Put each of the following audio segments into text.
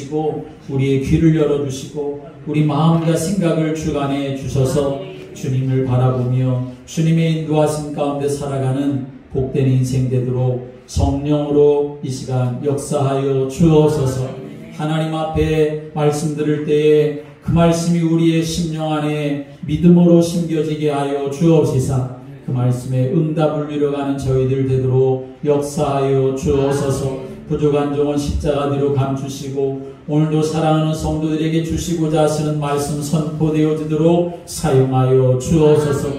주시고 우리의 귀를 열어주시고 우리 마음과 생각을 주관해 주셔서 주님을 바라보며 주님의 인도하심 가운데 살아가는 복된 인생 되도록 성령으로 이 시간 역사하여 주옵소서. 하나님 앞에 말씀 들을 때에 그 말씀이 우리의 심령 안에 믿음으로 심겨지게 하여 주옵시사. 그 말씀에 응답을 이뤄가는 저희들 되도록 역사하여 주옵소서. 부족한 종은 십자가 뒤로 감추시고 오늘도 사랑하는 성도들에게 주시고자 하시는 말씀 선포되어지도록 사용하여 주옵소서.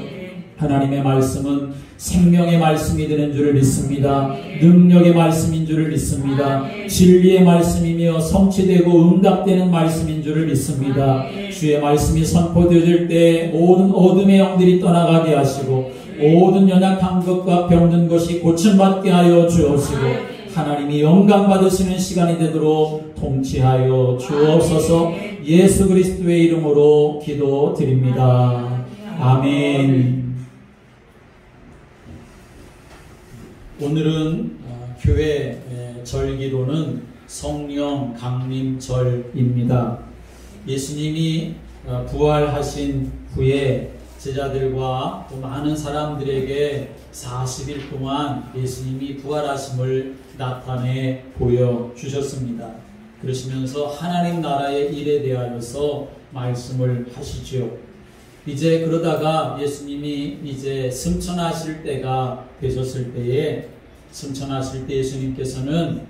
하나님의 말씀은 생명의 말씀이 되는 줄을 믿습니다. 능력의 말씀인 줄을 믿습니다. 진리의 말씀이며 성취되고 응답되는 말씀인 줄을 믿습니다. 주의 말씀이 선포되어질 때 모든 어둠의 영들이 떠나가게 하시고 모든 연약한 것과 병든 것이 고침받게 하여 주옵시고 하나님이 영광 받으시는 시간이 되도록 통치하여 주옵소서. 예수 그리스도의 이름으로 기도드립니다. 아멘. 오늘은 교회 절기로는 성령 강림절입니다. 예수님이 부활하신 후에 제자들과 또 많은 사람들에게 40일 동안 예수님이 부활하심을 나타내 보여주셨습니다. 그러시면서 하나님 나라의 일에 대하여서 말씀을 하시죠. 이제 그러다가 예수님이 이제 승천하실 때가 되셨을 때에 승천하실 때 예수님께서는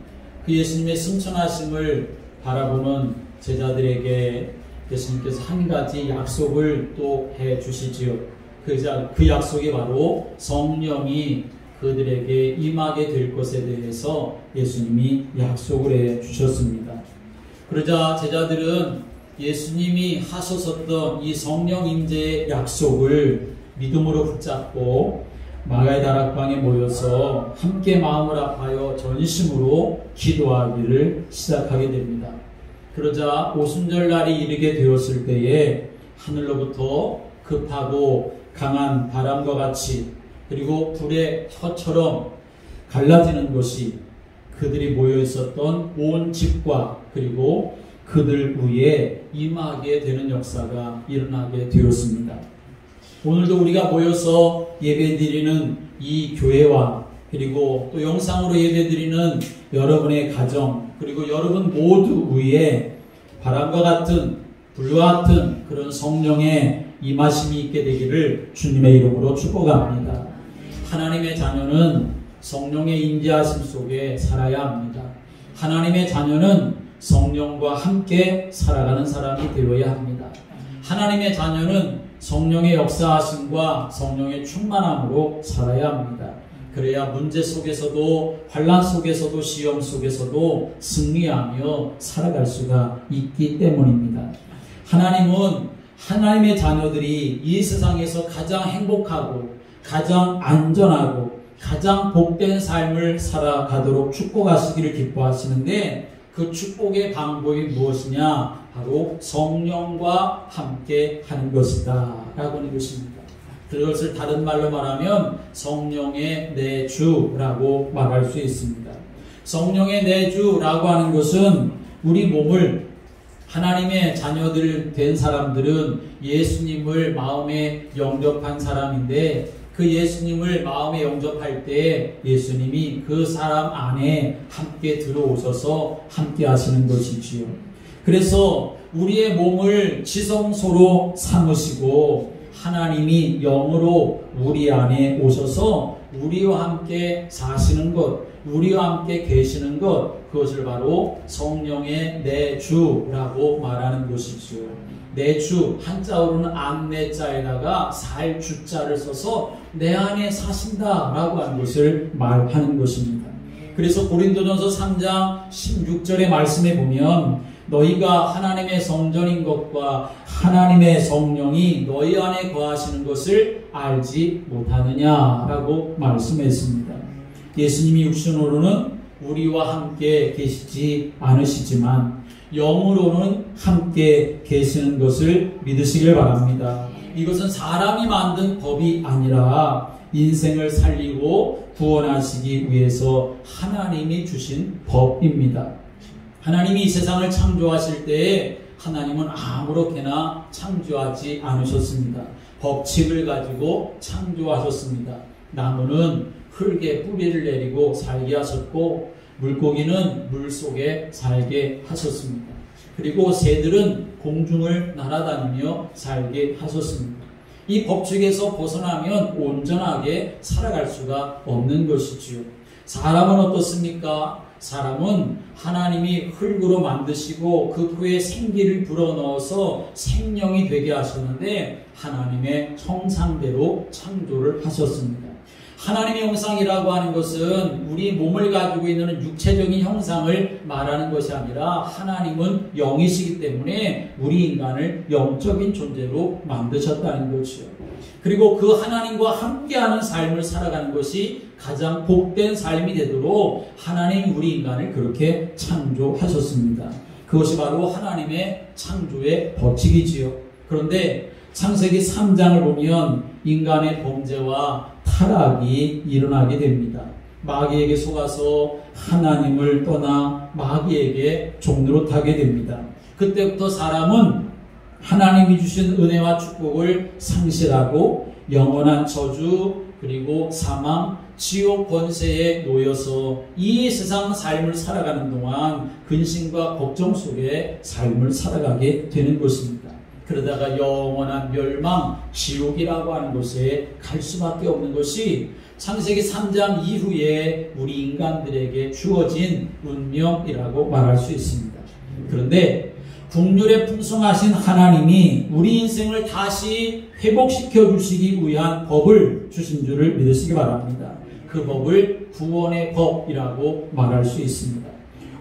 그 예수님의 승천하심을 바라보는 제자들에게 예수님께서 한 가지 약속을 또 해주시지요. 그 약속이 바로 성령이 그들에게 임하게 될 것에 대해서 예수님이 약속을 해주셨습니다. 그러자 제자들은 예수님이 하셨었던 이 성령 임재의 약속을 믿음으로 붙잡고 마가의 다락방에 모여서 함께 마음을 합하여 전심으로 기도하기를 시작하게 됩니다. 그러자 오순절날이 이르게 되었을 때에 하늘로부터 급하고 강한 바람과 같이 그리고 불의 혀처럼 갈라지는 것이 그들이 모여 있었던 온 집과 그리고 그들 위에 임하게 되는 역사가 일어나게 되었습니다. 오늘도 우리가 모여서 예배드리는 이 교회와 그리고 또 영상으로 예배드리는 여러분의 가정 그리고 여러분 모두 위에 바람과 같은 불과 같은 그런 성령의 임하심이 있게 되기를 주님의 이름으로 축복합니다. 하나님의 자녀는 성령의 임재하심 속에 살아야 합니다. 하나님의 자녀는 성령과 함께 살아가는 사람이 되어야 합니다. 하나님의 자녀는 성령의 역사하심과 성령의 충만함으로 살아야 합니다. 그래야 문제 속에서도 환난 속에서도 시험 속에서도 승리하며 살아갈 수가 있기 때문입니다. 하나님은 하나님의 자녀들이 이 세상에서 가장 행복하고 가장 안전하고 가장 복된 삶을 살아가도록 축복하시기를 기뻐하시는데 그 축복의 방법이 무엇이냐? 바로 성령과 함께 하는 것이다 라고 하는 것입니다. 그것을 다른 말로 말하면 성령의 내주라고 말할 수 있습니다. 성령의 내주라고 하는 것은 우리 몸을 하나님의 자녀들 된 사람들은 예수님을 마음에 영접한 사람인데 그 예수님을 마음에 영접할 때 예수님이 그 사람 안에 함께 들어오셔서 함께 하시는 것이지요. 그래서 우리의 몸을 지성소로 삼으시고 하나님이 영으로 우리 안에 오셔서 우리와 함께 사시는 것, 우리와 함께 계시는 것, 그것을 바로 성령의 내주라고 말하는 것이지요. 내주, 한자어로는 안내자에다가 살주자를 써서 내 안에 사신다라고 하는 것을 말하는 것입니다. 그래서 고린도전서 3장 16절의 말씀에 보면 너희가 하나님의 성전인 것과 하나님의 성령이 너희 안에 거하시는 것을 알지 못하느냐라고 말씀했습니다. 예수님이 육신으로는 우리와 함께 계시지 않으시지만 영으로는 함께 계시는 것을 믿으시길 바랍니다. 이것은 사람이 만든 법이 아니라 인생을 살리고 구원하시기 위해서 하나님이 주신 법입니다. 하나님이 이 세상을 창조하실 때에 하나님은 아무렇게나 창조하지 않으셨습니다. 법칙을 가지고 창조하셨습니다. 나무는 흙에 뿌리를 내리고 살게 하셨고 물고기는 물 속에 살게 하셨습니다. 그리고 새들은 공중을 날아다니며 살게 하셨습니다. 이 법칙에서 벗어나면 온전하게 살아갈 수가 없는 것이지요. 사람은 어떻습니까? 사람은 하나님이 흙으로 만드시고 그 후에 생기를 불어넣어서 생명이 되게 하셨는데 하나님의 형상대로 창조를 하셨습니다. 하나님의 형상이라고 하는 것은 우리 몸을 가지고 있는 육체적인 형상을 말하는 것이 아니라 하나님은 영이시기 때문에 우리 인간을 영적인 존재로 만드셨다는 것이요. 그리고 그 하나님과 함께하는 삶을 살아가는 것이 가장 복된 삶이 되도록 하나님 우리 인간을 그렇게 창조하셨습니다. 그것이 바로 하나님의 창조의 법칙이지요. 그런데 창세기 3장을 보면 인간의 범죄와 타락이 일어나게 됩니다. 마귀에게 속아서 하나님을 떠나 마귀에게 종노릇하게 됩니다. 그때부터 사람은 하나님이 주신 은혜와 축복을 상실하고 영원한 저주 그리고 사망, 지옥 권세에 놓여서 이 세상 삶을 살아가는 동안 근심과 걱정 속에 삶을 살아가게 되는 것입니다. 그러다가 영원한 멸망, 지옥이라고 하는 곳에 갈 수밖에 없는 것이 창세기 3장 이후에 우리 인간들에게 주어진 운명이라고 말할 수 있습니다. 그런데 국률에 풍성하신 하나님이 우리 인생을 다시 회복시켜 주시기 위한 법을 주신 줄을 믿으시기 바랍니다. 그 법을 구원의 법이라고 말할 수 있습니다.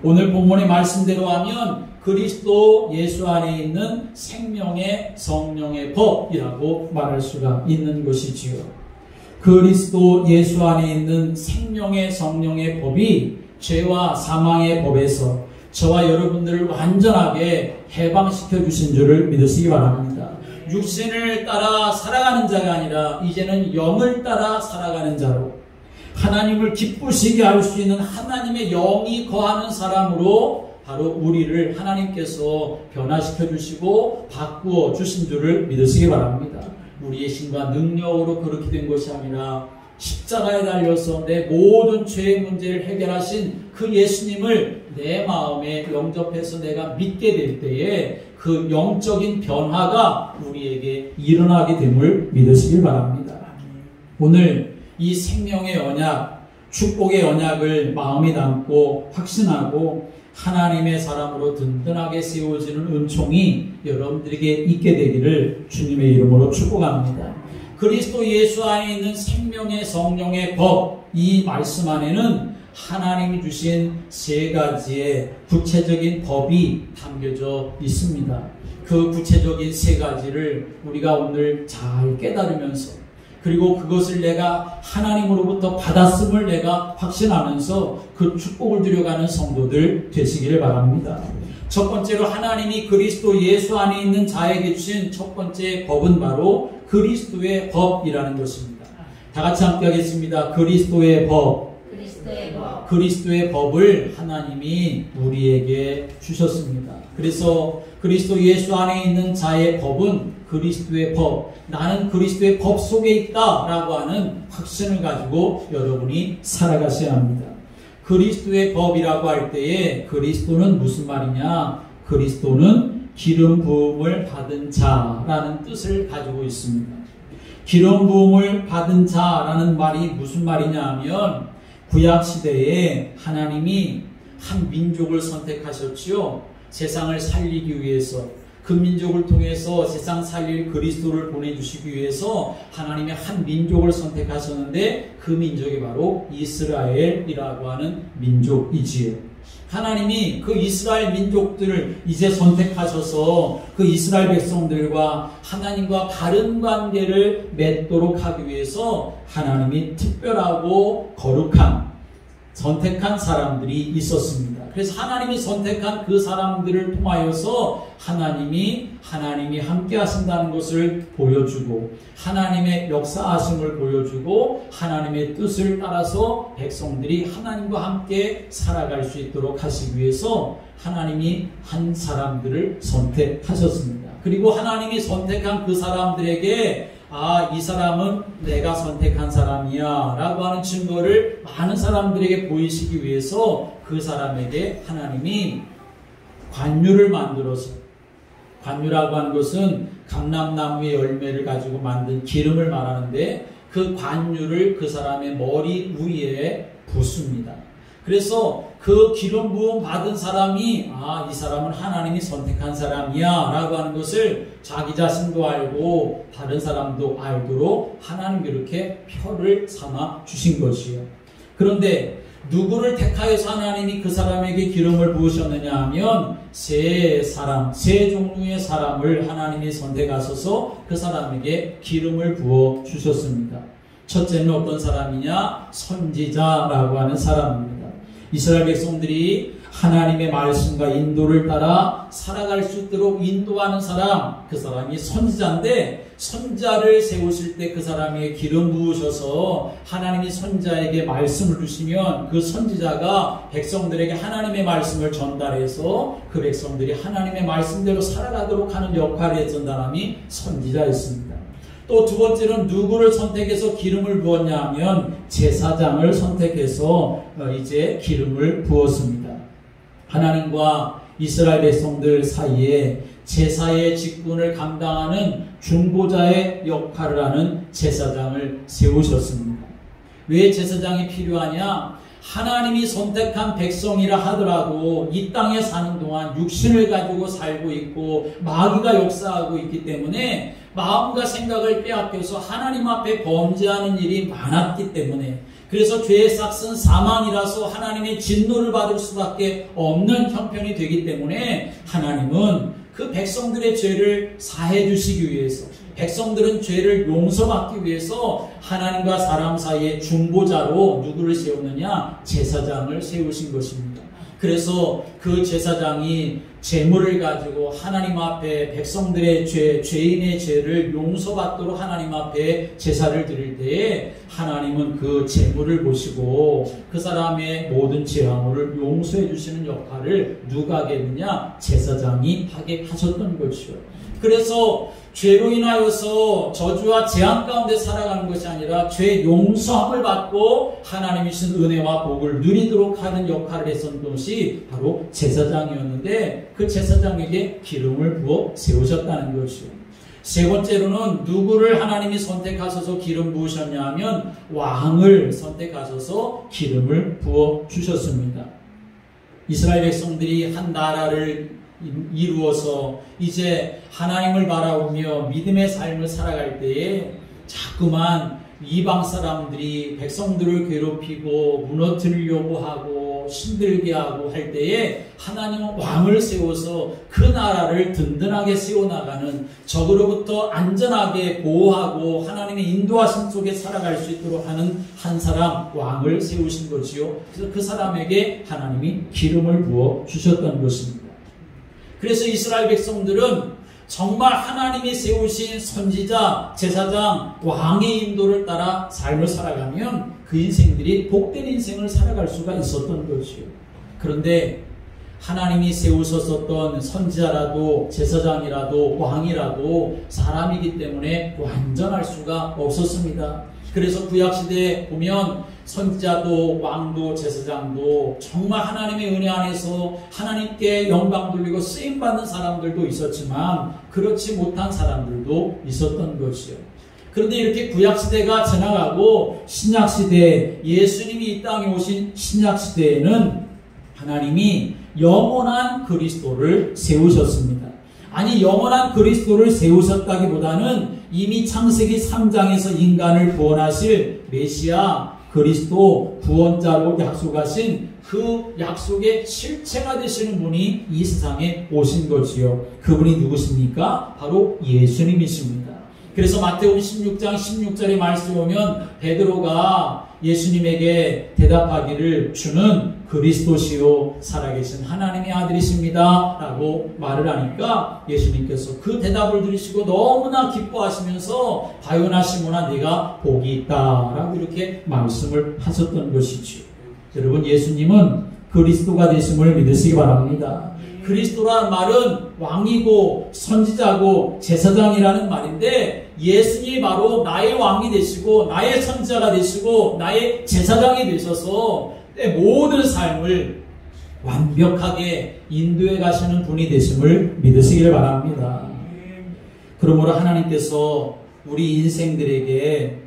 오늘 본문의 말씀대로 하면 그리스도 예수 안에 있는 생명의 성령의 법이라고 말할 수가 있는 것이지요. 그리스도 예수 안에 있는 생명의 성령의 법이 죄와 사망의 법에서 저와 여러분들을 완전하게 해방시켜 주신 줄을 믿으시기 바랍니다. 육신을 따라 살아가는 자가 아니라 이제는 영을 따라 살아가는 자로 하나님을 기쁘시게 할 수 있는 하나님의 영이 거하는 사람으로 바로 우리를 하나님께서 변화시켜 주시고 바꾸어 주신 줄을 믿으시기 바랍니다. 우리의 힘과 능력으로 그렇게 된 것이 아니라 십자가에 달려서 내 모든 죄의 문제를 해결하신 그 예수님을 내 마음에 영접해서 내가 믿게 될 때에 그 영적인 변화가 우리에게 일어나게 됨을 믿으시길 바랍니다. 오늘 이 생명의 언약, 축복의 언약을 마음에 담고 확신하고 하나님의 사람으로 든든하게 세워지는 은총이 여러분들에게 있게 되기를 주님의 이름으로 축복합니다. 그리스도 예수 안에 있는 생명의 성령의 법, 이 말씀 안에는 하나님이 주신 세 가지의 구체적인 법이 담겨져 있습니다. 그 구체적인 세 가지를 우리가 오늘 잘 깨달으면서 그리고 그것을 내가 하나님으로부터 받았음을 내가 확신하면서 그 축복을 누려가는 성도들 되시기를 바랍니다. 첫 번째로 하나님이 그리스도 예수 안에 있는 자에게 주신 첫 번째 법은 바로 그리스도의 법이라는 것입니다. 다 같이 함께 하겠습니다. 그리스도의 법. 그리스도의 법을 하나님이 우리에게 주셨습니다. 그래서 그리스도 예수 안에 있는 자의 법은 그리스도의 법, 나는 그리스도의 법 속에 있다라고 하는 확신을 가지고 여러분이 살아가셔야 합니다. 그리스도의 법이라고 할 때에 그리스도는 무슨 말이냐? 그리스도는 기름 부음을 받은 자라는 뜻을 가지고 있습니다. 기름 부음을 받은 자라는 말이 무슨 말이냐 하면 구약 시대에 하나님이 한 민족을 선택하셨지요. 세상을 살리기 위해서 그 민족을 통해서 세상 살릴 그리스도를 보내주시기 위해서 하나님의 한 민족을 선택하셨는데 그 민족이 바로 이스라엘이라고 하는 민족이지요. 하나님이 그 이스라엘 민족들을 이제 선택하셔서 그 이스라엘 백성들과 하나님과 바른 관계를 맺도록 하기 위해서 하나님이 특별하고 거룩한 선택한 사람들이 있었습니다. 그래서 하나님이 선택한 그 사람들을 통하여서 하나님이 함께 하신다는 것을 보여주고 하나님의 역사하심을 보여주고 하나님의 뜻을 따라서 백성들이 하나님과 함께 살아갈 수 있도록 하시기 위해서 하나님이 한 사람들을 선택하셨습니다. 그리고 하나님이 선택한 그 사람들에게 이 사람은 내가 선택한 사람이야 라고 하는 증거를 많은 사람들에게 보이시기 위해서 그 사람에게 하나님이 관유를 만들어서, 관유라고 하는 것은 감람나무의 열매를 가지고 만든 기름을 말하는데 그 관유를 그 사람의 머리 위에 붓습니다. 그래서 그 기름 부음 받은 사람이 이 사람은 하나님이 선택한 사람이야 라고 하는 것을 자기 자신도 알고 다른 사람도 알도록 하나님 그렇게 표를 삼아 주신 것이요. 그런데 누구를 택하여서 하나님이 그 사람에게 기름을 부으셨느냐 하면 세 종류의 사람을 하나님이 선택하셔서 그 사람에게 기름을 부어 주셨습니다. 첫째는 어떤 사람이냐? 선지자라고 하는 사람입니다. 이스라엘 백성들이 하나님의 말씀과 인도를 따라 살아갈 수 있도록 인도하는 사람, 그 사람이 선지자인데 선지자를 세우실 때 그 사람에게 기름 부으셔서 하나님이 선지자에게 말씀을 주시면 그 선지자가 백성들에게 하나님의 말씀을 전달해서 그 백성들이 하나님의 말씀대로 살아가도록 하는 역할을 했던 사람이 선지자였습니다. 또 두 번째는 누구를 선택해서 기름을 부었냐 하면 제사장을 선택해서 이제 기름을 부었습니다. 하나님과 이스라엘 백성들 사이에 제사의 직분을 감당하는 중보자의 역할을 하는 제사장을 세우셨습니다. 왜 제사장이 필요하냐? 하나님이 선택한 백성이라 하더라도 이 땅에 사는 동안 육신을 가지고 살고 있고 마귀가 역사하고 있기 때문에 마음과 생각을 빼앗겨서 하나님 앞에 범죄하는 일이 많았기 때문에, 그래서 죄의 삭은 사망이라서 하나님의 진노를 받을 수밖에 없는 형편이 되기 때문에 하나님은 그 백성들의 죄를 사해 주시기 위해서, 백성들은 죄를 용서받기 위해서 하나님과 사람 사이의 중보자로 누구를 세우느냐? 제사장을 세우신 것입니다. 그래서 그 제사장이 제물을 가지고 하나님 앞에 백성들의 죄인의 죄를 용서받도록 하나님 앞에 제사를 드릴 때에 하나님은 그 제물을 보시고 그 사람의 모든 죄악을 용서해 주시는 역할을 누가 하겠느냐? 제사장이 하게 하셨던 것이요. 그래서 죄로 인하여서 저주와 재앙 가운데 살아가는 것이 아니라 죄 용서함을 받고 하나님이신 은혜와 복을 누리도록 하는 역할을 했던 것이 바로 제사장이었는데 그 제사장에게 기름을 부어 세우셨다는 것이요. 세 번째로는 누구를 하나님이 선택하셔서 기름 부으셨냐 하면 왕을 선택하셔서 기름을 부어 주셨습니다. 이스라엘 백성들이 한 나라를 이루어서 이제 하나님을 바라보며 믿음의 삶을 살아갈 때에 자꾸만 이방 사람들이 백성들을 괴롭히고 무너뜨리려고 하고 힘들게 하고 할 때에 하나님은 왕을 세워서 그 나라를 든든하게 세워나가는, 적으로부터 안전하게 보호하고 하나님의 인도하심 속에 살아갈 수 있도록 하는 한 사람, 왕을 세우신 것이요. 그래서 그 사람에게 하나님이 기름을 부어 주셨던 것입니다. 그래서 이스라엘 백성들은 정말 하나님이 세우신 선지자, 제사장, 왕의 인도를 따라 삶을 살아가면 그 인생들이 복된 인생을 살아갈 수가 있었던 것이요. 그런데 하나님이 세우셨었던 선지자라도 제사장이라도 왕이라도 사람이기 때문에 완전할 수가 없었습니다. 그래서 구약시대에 보면 선지자도 왕도 제사장도 정말 하나님의 은혜 안에서 하나님께 영광 돌리고 쓰임받는 사람들도 있었지만 그렇지 못한 사람들도 있었던 것이요. 그런데 이렇게 구약시대가 지나가고 신약시대, 예수님이 이 땅에 오신 신약시대에는 하나님이 영원한 그리스도를 세우셨습니다. 아니, 영원한 그리스도를 세우셨다기보다는 이미 창세기 3장에서 인간을 구원하실 메시아 그리스도 구원자로 약속하신 그 약속의 실체가 되시는 분이 이 세상에 오신 것이요. 그분이 누구십니까? 바로 예수님이십니다. 그래서 마태복음 16장 16절의 말씀 보면 베드로가 예수님에게 대답하기를 주는 그리스도시요 살아계신 하나님의 아들이십니다 라고 말을 하니까 예수님께서 그 대답을 들으시고 너무나 기뻐하시면서 바요나 시몬아 네가 복이 있다 라고 이렇게 말씀을 하셨던 것이죠. 여러분, 예수님은 그리스도가 되심을 믿으시기 바랍니다. 그리스도라는 말은 왕이고 선지자고 제사장이라는 말인데, 예수님이 바로 나의 왕이 되시고 나의 선지자가 되시고 나의 제사장이 되셔서 내 모든 삶을 완벽하게 인도해 가시는 분이 되심을 믿으시기를 바랍니다. 그러므로 하나님께서 우리 인생들에게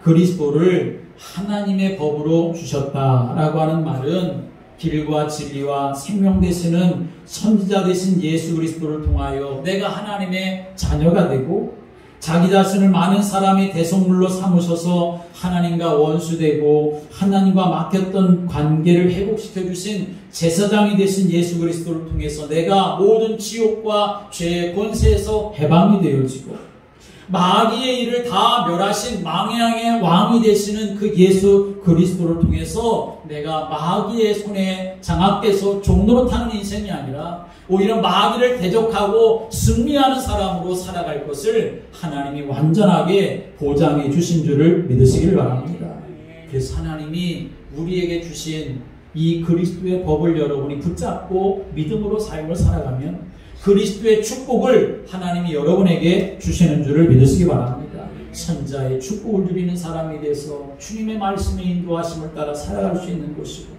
그리스도를 하나님의 법으로 주셨다라고 하는 말은 길과 진리와 생명 되시는 선지자 되신 예수 그리스도를 통하여 내가 하나님의 자녀가 되고 자기 자신을 많은 사람의 대속물로 삼으셔서 하나님과 원수되고 하나님과 막혔던 관계를 회복시켜 주신 제사장이 되신 예수 그리스도를 통해서 내가 모든 지옥과 죄의 권세에서 해방이 되어지고 마귀의 일을 다 멸하신 망향의 왕이 되시는 그 예수 그리스도를 통해서 내가 마귀의 손에 장악돼서 종노릇하는 인생이 아니라 오히려 마귀를 대적하고 승리하는 사람으로 살아갈 것을 하나님이 완전하게 보장해 주신 줄을 믿으시기를 바랍니다. 그래서 하나님이 우리에게 주신 이 그리스도의 법을 여러분이 붙잡고 믿음으로 삶을 살아가면 그리스도의 축복을 하나님이 여러분에게 주시는 줄을 믿으시기 바랍니다. 선자의 축복을 누리는 사람이 돼서 주님의 말씀의 인도하심을 따라 살아갈 수 있는 것이고,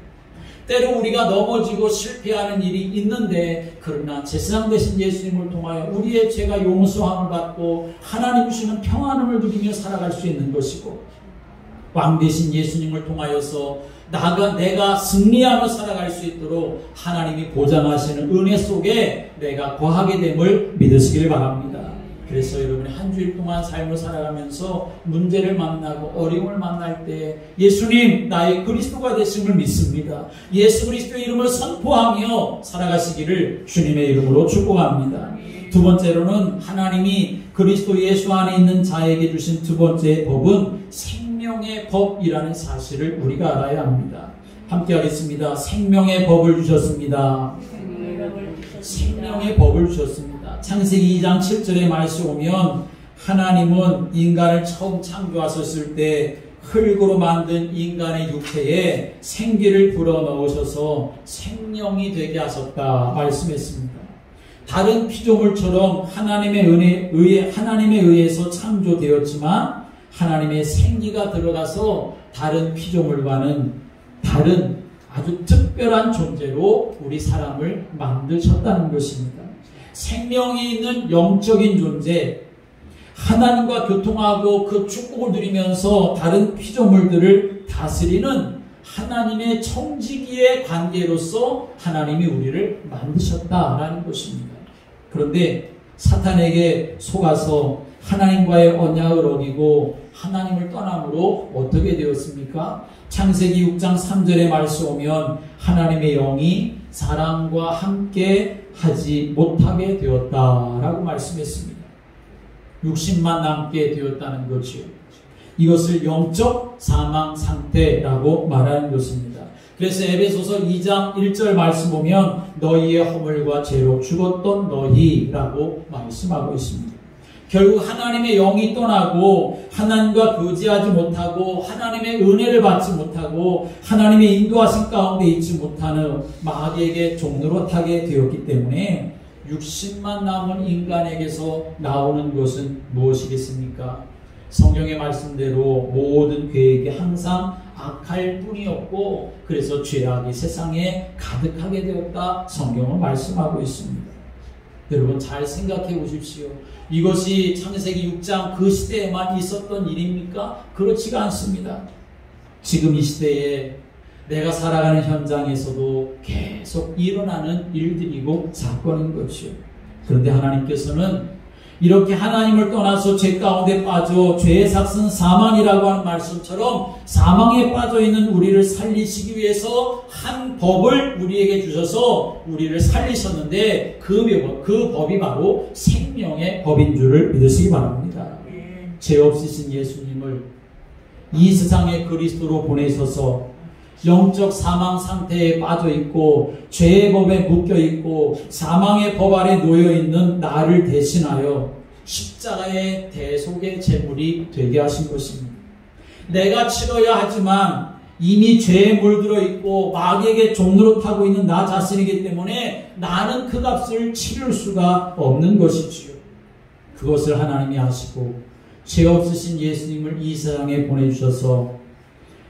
때로 우리가 넘어지고 실패하는 일이 있는데 그러나 제사장 되신 예수님을 통하여 우리의 죄가 용서함을 받고 하나님 주시는 평안함을 누리며 살아갈 수 있는 것이고, 왕 되신 예수님을 통하여서 내가 승리하며 살아갈 수 있도록 하나님이 보장하시는 은혜 속에 내가 거하게 됨을 믿으시길 바랍니다. 그래서 여러분이 한 주일 동안 삶을 살아가면서 문제를 만나고 어려움을 만날 때 예수님 나의 그리스도가 되심을 믿습니다. 예수 그리스도의 이름을 선포하며 살아가시기를 주님의 이름으로 축복합니다. 두 번째로는 하나님이 그리스도 예수 안에 있는 자에게 주신 두 번째 법은 생명의 법이라는 사실을 우리가 알아야 합니다. 함께 하겠습니다. 생명의 법을 주셨습니다. 생명의 법을 주셨습니다. 창세기 2장 7절의 말씀 오면 하나님은 인간을 처음 창조하셨을 때 흙으로 만든 인간의 육체에 생기를 불어넣으셔서 생명이 되게 하셨다 말씀했습니다. 다른 피조물처럼 하나님에 의해서 창조되었지만 하나님의 생기가 들어가서 다른 피조물과는 다른 아주 특별한 존재로 우리 사람을 만드셨다는 것입니다. 생명이 있는 영적인 존재, 하나님과 교통하고 그 축복을 누리면서 다른 피조물들을 다스리는 하나님의 청지기의 관계로서 하나님이 우리를 만드셨다라는 것입니다. 그런데 사탄에게 속아서 하나님과의 언약을 어기고 하나님을 떠남으로 어떻게 되었습니까? 창세기 6장 3절의 말씀 오면 하나님의 영이 사람과 함께 하지 못하게 되었다라고 말씀했습니다. 육신만 남게 되었다는 것이요. 이것을 영적 사망 상태라고 말하는 것입니다. 그래서 에베소서 2장 1절 말씀 보면 너희의 허물과 죄로 죽었던 너희라고 말씀하고 있습니다. 결국 하나님의 영이 떠나고 하나님과 교제하지 못하고 하나님의 은혜를 받지 못하고 하나님의 인도하신 가운데 있지 못하는 마귀에게 종노릇하게 되었기 때문에 육신만 남은 인간에게서 나오는 것은 무엇이겠습니까? 성경의 말씀대로 모든 계획이 항상 악할 뿐이었고 그래서 죄악이 세상에 가득하게 되었다 성경은 말씀하고 있습니다. 여러분 잘 생각해 보십시오. 이것이 창세기 6장 그 시대에만 있었던 일입니까? 그렇지가 않습니다. 지금 이 시대에 내가 살아가는 현장에서도 계속 일어나는 일들이고 사건인 것이요. 그런데 하나님께서는 이렇게 하나님을 떠나서 죄 가운데 빠져 죄의 삭은 사망이라고 하는 말씀처럼 사망에 빠져있는 우리를 살리시기 위해서 한 법을 우리에게 주셔서 우리를 살리셨는데 그 법이 바로 생명의 법인 줄을 믿으시기 바랍니다. 죄 없으신 예수님을 이 세상에 그리스도로 보내셔서 영적 사망 상태에 빠져 있고 죄의 법에 묶여 있고 사망의 법 아래 놓여 있는 나를 대신하여 십자가의 대속의 제물이 되게 하신 것입니다. 내가 치러야 하지만 이미 죄에 물들어 있고 마귀에게 종노릇하고 있는 나 자신이기 때문에 나는 그 값을 치를 수가 없는 것이지요. 그것을 하나님이 아시고 죄 없으신 예수님을 이 세상에 보내주셔서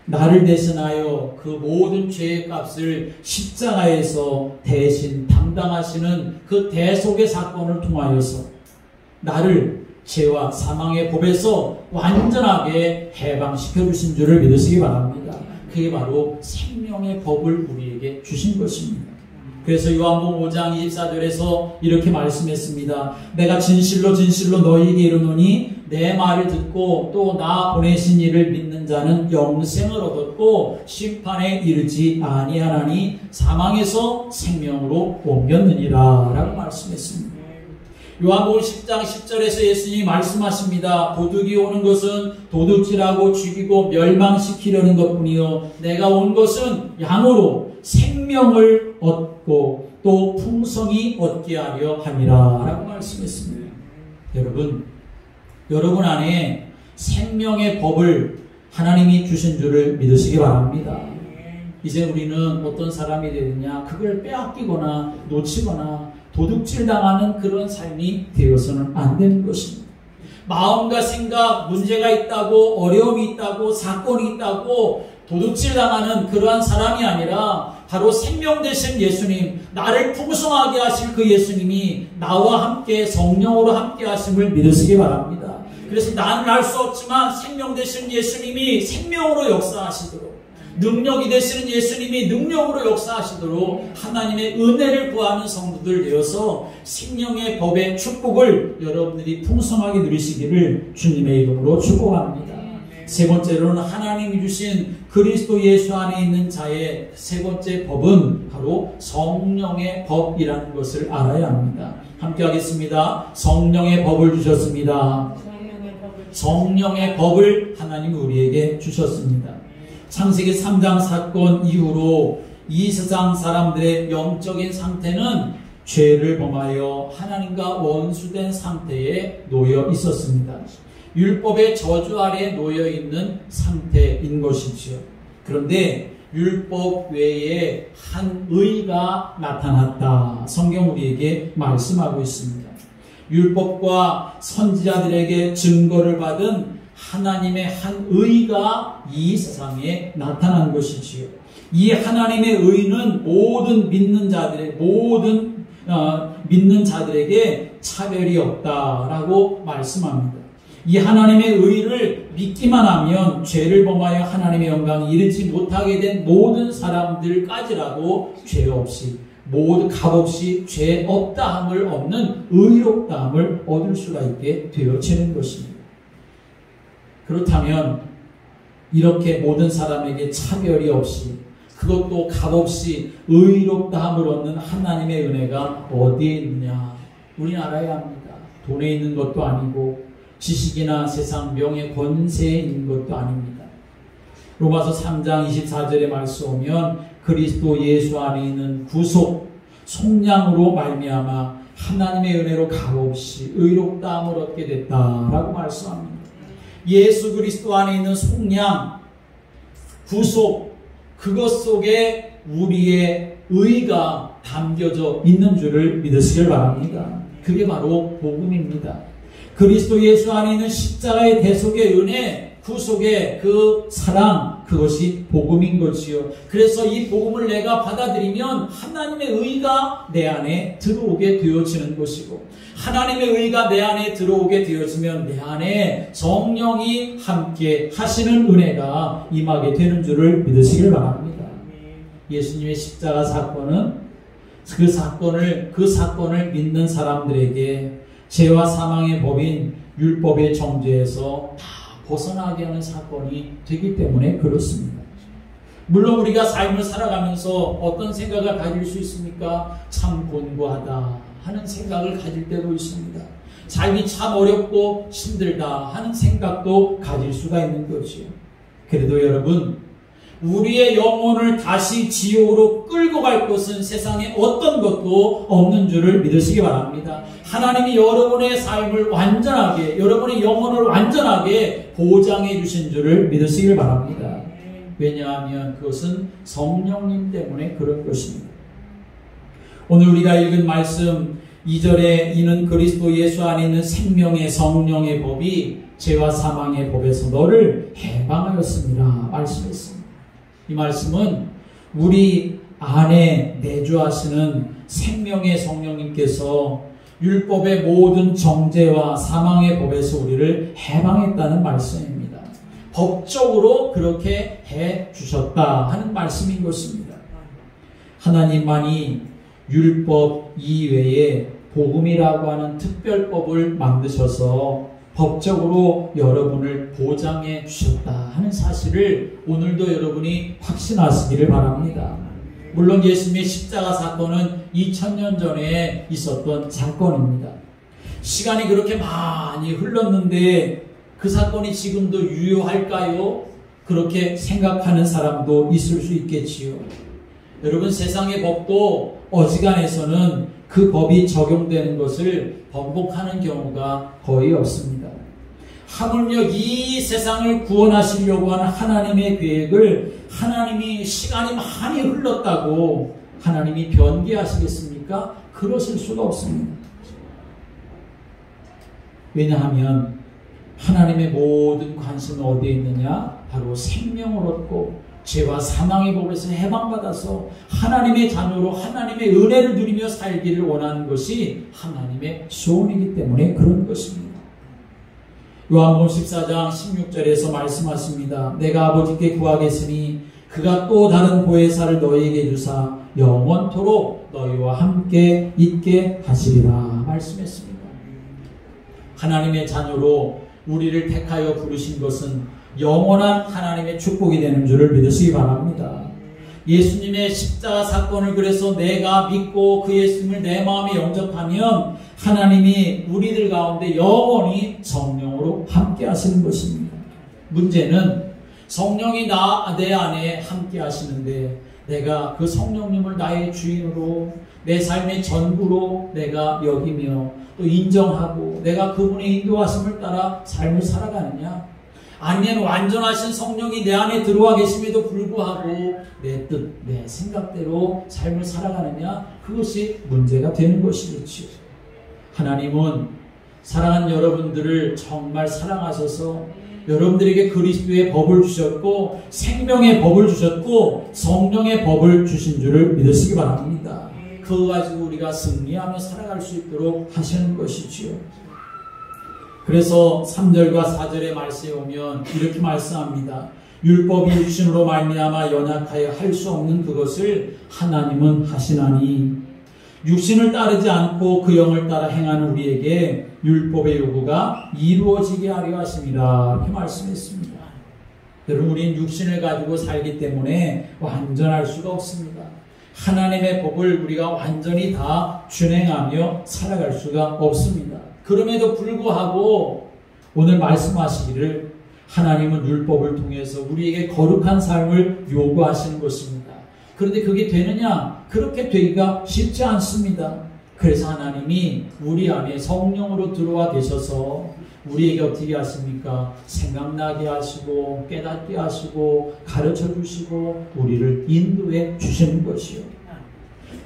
나를 대신하여 그 모든 죄의 값을 십자가에서 대신 담당하시는 그 대속의 사건을 통하여서 나를 죄와 사망의 법에서 완전하게 해방시켜 주신 줄을 믿으시기 바랍니다. 그게 바로 생명의 법을 우리에게 주신 것입니다. 그래서 요한복음 5장 24절에서 이렇게 말씀했습니다. 내가 진실로 진실로 너희에게 이르노니 내 말을 듣고 또 나 보내신 이를 믿는 자는 영생을 얻었고 심판에 이르지 아니하나니 사망에서 생명으로 옮겼느니라 라고 말씀했습니다. 요한복음 10장 10절에서 예수님이 말씀하십니다. 도둑이 오는 것은 도둑질하고 죽이고 멸망시키려는 것뿐이요 내가 온 것은 양으로 생명을 얻고 또 풍성히 얻게 하려 함이라 라고 말씀했습니다. 여러분 안에 생명의 법을 하나님이 주신 줄을 믿으시기 바랍니다. 이제 우리는 어떤 사람이 되느냐 그걸 빼앗기거나 놓치거나 도둑질 당하는 그런 삶이 되어서는 안 되는 것입니다. 마음과 생각 문제가 있다고 어려움이 있다고 사건이 있다고 도둑질 당하는 그러한 사람이 아니라 바로 생명 되신 예수님, 나를 풍성하게 하실 그 예수님이 나와 함께 성령으로 함께 하심을 믿으시기 바랍니다. 그래서 나는 알 수 없지만 생명 되신 예수님이 생명으로 역사하시도록 능력이 되시는 예수님이 능력으로 역사하시도록 하나님의 은혜를 구하는 성도들 되어서 생명의 법의 축복을 여러분들이 풍성하게 누리시기를 주님의 이름으로 축복합니다. 세 번째로는 하나님이 주신 그리스도 예수 안에 있는 자의 세 번째 법은 바로 성령의 법이라는 것을 알아야 합니다. 함께 하겠습니다. 성령의 법을 주셨습니다. 성령의 법을 하나님이 우리에게 주셨습니다. 창세기 3장 사건 이후로 이 세상 사람들의 영적인 상태는 죄를 범하여 하나님과 원수된 상태에 놓여 있었습니다. 율법의 저주 아래 놓여 있는 상태인 것이지요. 그런데 율법 외에 한 의가 나타났다. 성경 우리에게 말씀하고 있습니다. 율법과 선지자들에게 증거를 받은 하나님의 한 의가 이 세상에 나타난 것이지요. 이 하나님의 의는 모든 믿는 자들에게 차별이 없다라고 말씀합니다. 이 하나님의 의를 믿기만 하면 죄를 범하여 하나님의 영광에 이르지 못하게 된 모든 사람들까지라도 죄 없이 모두 값없이 죄 없다함을 얻는 의롭다함을 얻을 수가 있게 되어지는 것입니다. 그렇다면 이렇게 모든 사람에게 차별이 없이 그것도 값없이 의롭다함을 얻는 하나님의 은혜가 어디에 있느냐 우리는 알아야 합니다. 돈에 있는 것도 아니고 지식이나 세상 명예 권세에 있는 것도 아닙니다. 로마서 3장 24절의 말씀 오면 그리스도 예수 안에 있는 구속 속량으로 말미암아 하나님의 은혜로 값없이 의롭다함을 얻게 됐다라고 말씀합니다. 예수 그리스도 안에 있는 속량, 구속, 그것 속에 우리의 의가 담겨져 있는 줄을 믿으시길 바랍니다. 그게 바로 복음입니다. 그리스도 예수 안에 있는 십자가의 대속의 은혜, 구속의 그 사랑, 그것이 복음인 것이요. 그래서 이 복음을 내가 받아들이면 하나님의 의가 내 안에 들어오게 되어지는 것이고, 하나님의 의가 내 안에 들어오게 되어지면 내 안에 성령이 함께 하시는 은혜가 임하게 되는 줄을 믿으시길 바랍니다. 예수님의 십자가 사건은 그 사건을 믿는 사람들에게 죄와 사망의 법인 율법의 정죄에서 다 벗어나게 하는 사건이 되기 때문에 그렇습니다. 물론 우리가 삶을 살아가면서 어떤 생각을 가질 수 있습니까? 참 곤고하다. 하는 생각을 가질 때도 있습니다. 삶이 참 어렵고 힘들다 하는 생각도 가질 수가 있는 거지요. 그래도 여러분, 우리의 영혼을 다시 지옥으로 끌고 갈 것은 세상에 어떤 것도 없는 줄을 믿으시기 바랍니다. 하나님이 여러분의 삶을 완전하게, 여러분의 영혼을 완전하게 보장해 주신 줄을 믿으시길 바랍니다. 왜냐하면 그것은 성령님 때문에 그런 것입니다. 오늘 우리가 읽은 말씀 2절에 이는 그리스도 예수 안에 있는 생명의 성령의 법이 죄와 사망의 법에서 너를 해방하였습니다 말씀했습니다. 이 말씀은 우리 안에 내주하시는 생명의 성령님께서 율법의 모든 정죄와 사망의 법에서 우리를 해방했다는 말씀입니다. 법적으로 그렇게 해 주셨다 하는 말씀인 것입니다. 하나님만이 율법 이외에 복음이라고 하는 특별법을 만드셔서 법적으로 여러분을 보장해 주셨다 하는 사실을 오늘도 여러분이 확신하시기를 바랍니다. 물론 예수님의 십자가 사건은 2000년 전에 있었던 사건입니다. 시간이 그렇게 많이 흘렀는데 그 사건이 지금도 유효할까요? 그렇게 생각하는 사람도 있을 수 있겠지요. 여러분, 세상의 법도 어지간해서는 그 법이 적용되는 것을 번복하는 경우가 거의 없습니다. 하물며 이 세상을 구원하시려고 하는 하나님의 계획을 하나님이 시간이 많이 흘렀다고 하나님이 변개하시겠습니까? 그러실 수가 없습니다. 왜냐하면 하나님의 모든 관심은 어디에 있느냐? 바로 생명을 얻고 죄와 사망의 법에서 해방받아서 하나님의 자녀로 하나님의 은혜를 누리며 살기를 원하는 것이 하나님의 소원이기 때문에 그런 것입니다. 요한복음 14장 16절에서 말씀하십니다. 내가 아버지께 구하겠으니 그가 또 다른 보혜사를 너희에게 주사 영원토록 너희와 함께 있게 하시리라 말씀했습니다. 하나님의 자녀로 우리를 택하여 부르신 것은 영원한 하나님의 축복이 되는 줄을 믿으시기 바랍니다. 예수님의 십자가 사건을 그래서 내가 믿고 그 예수님을 내 마음에 영접하면 하나님이 우리들 가운데 영원히 성령으로 함께 하시는 것입니다. 문제는 성령이 내 안에 함께 하시는데 내가 그 성령님을 나의 주인으로 내 삶의 전부로 내가 여기며 또 인정하고 내가 그분의 인도하심을 따라 삶을 살아가느냐, 아니면 완전하신 성령이 내 안에 들어와 계심에도 불구하고 내 뜻, 내 생각대로 삶을 살아가느냐, 그것이 문제가 되는 것이겠죠. 하나님은 사랑하는 여러분들을 정말 사랑하셔서 여러분들에게 그리스도의 법을 주셨고 생명의 법을 주셨고 성령의 법을 주신 줄을 믿으시기 바랍니다. 그거 가지고 우리가 승리하며 살아갈 수 있도록 하시는 것이지요. 그래서 3절과 4절의 말씀에 오면 이렇게 말씀합니다. 율법이 육신으로 말미암아 연약하여 할 수 없는 그것을 하나님은 하시나니 육신을 따르지 않고 그 영을 따라 행하는 우리에게 율법의 요구가 이루어지게 하려 하심이라 이렇게 말씀했습니다. 여러분, 우리는 육신을 가지고 살기 때문에 완전할 수가 없습니다. 하나님의 법을 우리가 완전히 다 준행하며 살아갈 수가 없습니다. 그럼에도 불구하고 오늘 말씀하시기를 하나님은 율법을 통해서 우리에게 거룩한 삶을 요구하시는 것입니다. 그런데 그게 되느냐? 그렇게 되기가 쉽지 않습니다. 그래서 하나님이 우리 안에 성령으로 들어와 계셔서 우리에게 어떻게 하십니까? 생각나게 하시고 깨닫게 하시고 가르쳐 주시고 우리를 인도해 주시는 것이요.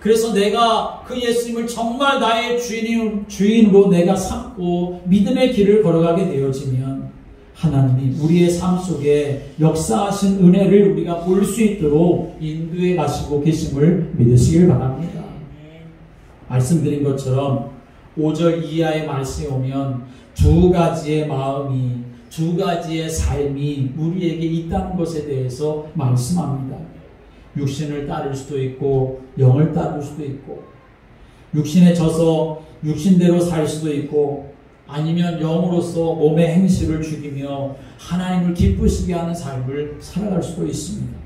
그래서 내가 그 예수님을 정말 나의 주인으로 내가 삼고 믿음의 길을 걸어가게 되어지면 하나님이 우리의 삶 속에 역사하신 은혜를 우리가 볼 수 있도록 인도해 가시고 계심을 믿으시길 바랍니다. 말씀드린 것처럼 5절 이하의 말씀에 오면 두 가지의 마음이, 두 가지의 삶이 우리에게 있다는 것에 대해서 말씀합니다. 육신을 따를 수도 있고 영을 따를 수도 있고, 육신에 져서 육신대로 살 수도 있고, 아니면 영으로서 몸의 행실을 죽이며 하나님을 기쁘시게 하는 삶을 살아갈 수도 있습니다.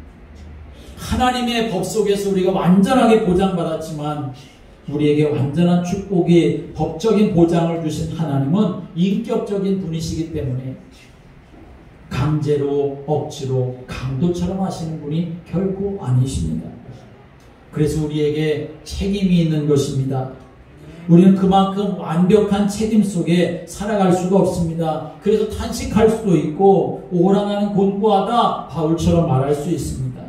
하나님의 법 속에서 우리가 완전하게 보장받았지만 우리에게 완전한 축복의 법적인 보장을 주신 하나님은 인격적인 분이시기 때문에 강제로 억지로 강도처럼 하시는 분이 결코 아니십니다. 그래서 우리에게 책임이 있는 것입니다. 우리는 그만큼 완벽한 책임 속에 살아갈 수가 없습니다. 그래서 탄식할 수도 있고 오라나는 곤고하다 바울처럼 말할 수 있습니다.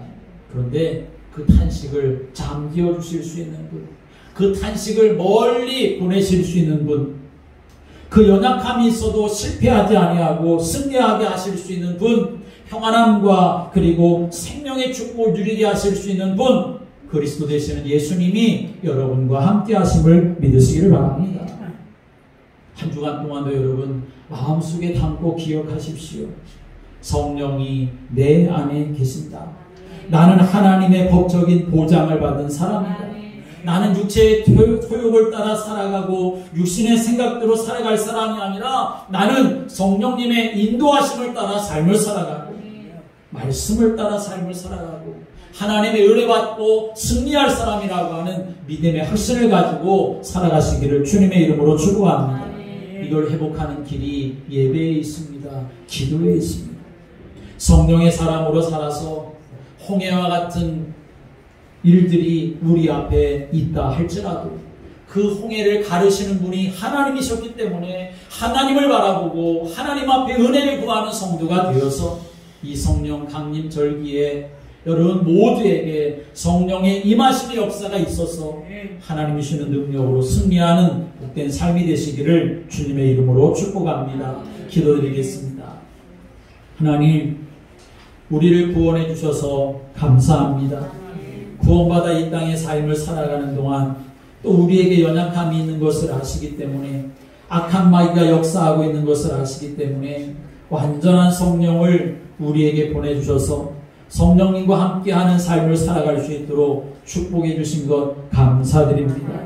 그런데 그 탄식을 잠재워 주실 수 있는 분, 그 탄식을 멀리 보내실 수 있는 분, 그 연약함이 있어도 실패하지 아니하고 승리하게 하실 수 있는 분, 평안함과 그리고 생명의 축복을 누리게 하실 수 있는 분, 그리스도 되시는 예수님이 여러분과 함께 하심을 믿으시기를 바랍니다. 한 주간 동안도 여러분 마음속에 담고 기억하십시오. 성령이 내 안에 계신다. 나는 하나님의 법적인 보장을 받은 사람이다. 나는 육체의 소욕을 따라 살아가고 육신의 생각대로 살아갈 사람이 아니라 나는 성령님의 인도하심을 따라 삶을 살아가고 말씀을 따라 삶을 살아가고 하나님의 은혜 받고 승리할 사람이라고 하는 믿음의 확신을 가지고 살아가시기를 주님의 이름으로 축복합니다. 이걸 회복하는 길이 예배에 있습니다. 기도에 있습니다. 성령의 사람으로 살아서 홍해와 같은 일들이 우리 앞에 있다 할지라도 그 홍해를 가르시는 분이 하나님이셨기 때문에 하나님을 바라보고 하나님 앞에 은혜를 구하는 성도가 되어서 이 성령 강림 절기에 여러분 모두에게 성령의 임하심의 역사가 있어서 하나님이 주시는 능력으로 승리하는 복된 삶이 되시기를 주님의 이름으로 축복합니다. 기도드리겠습니다. 하나님, 우리를 구원해 주셔서 감사합니다. 구원받아 이 땅의 삶을 살아가는 동안 또 우리에게 연약함이 있는 것을 아시기 때문에 악한 마귀가 역사하고 있는 것을 아시기 때문에 완전한 성령을 우리에게 보내주셔서 성령님과 함께하는 삶을 살아갈 수 있도록 축복해 주신 것 감사드립니다.